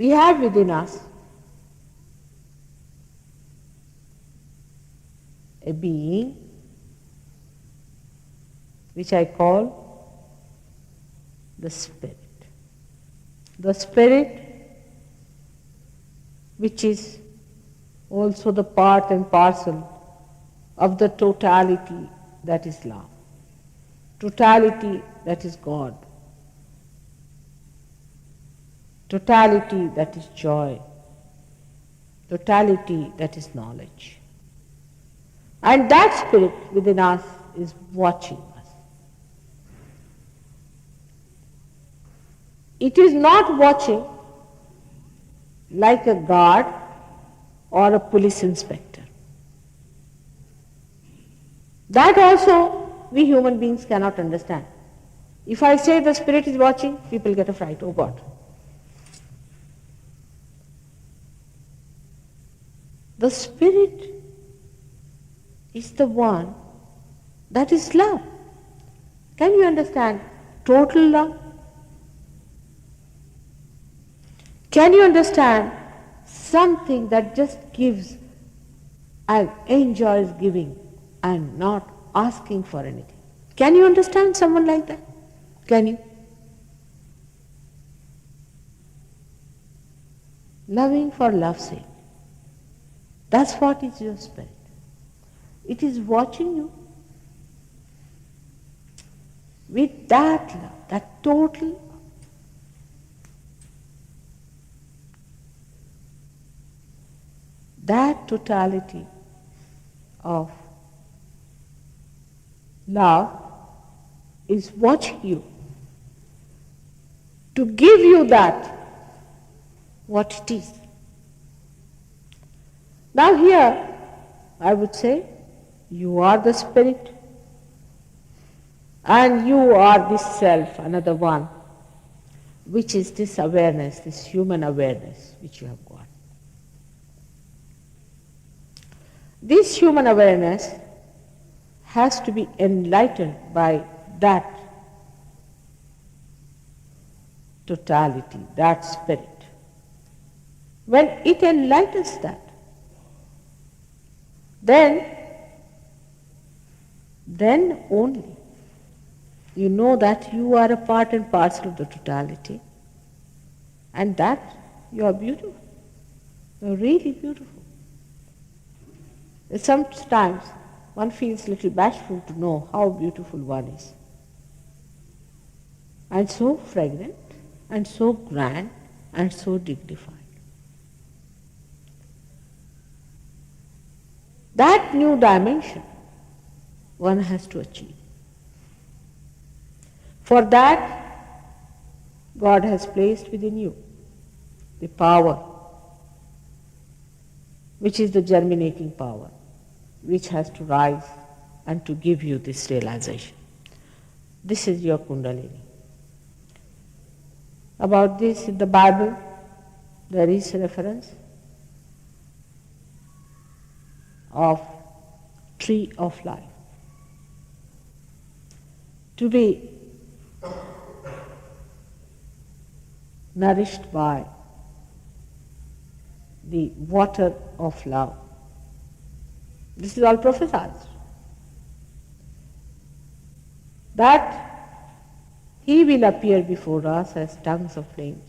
We have within us a being which I call the Spirit. The Spirit which is also the part and parcel of the totality that is love, totality that is God, totality that is joy, totality that is knowledge. And that Spirit within us is watching us. It is not watching like a guard or a police inspector. That also we human beings cannot understand. If I say the Spirit is watching, people get a fright, oh God. The Spirit is the one that is love. Can you understand total love? Can you understand something that just gives and enjoys giving and not asking for anything? Can you understand someone like that? Can you? Loving for love's sake. That's what is your Spirit. It is watching you with that love, that total love. That totality of love is watching you to give you that, what it is. Now here, I would say, you are the Spirit and you are this self, another one, which is this awareness, this human awareness which you have got. This human awareness has to be enlightened by that totality, that Spirit. When it enlightens that, then only you know that you are a part and parcel of the totality and that you are beautiful. You are really beautiful. Sometimes one feels a little bashful to know how beautiful one is. And so fragrant, and so grand, and so dignified. That new dimension one has to achieve. For that, God has placed within you the power, which is the germinating power, which has to rise and to give you this realization. This is your Kundalini. About this in the Bible, there is a reference of tree of life. To be nourished by the water of love. This is all prophesied. That he will appear before us as tongues of flames.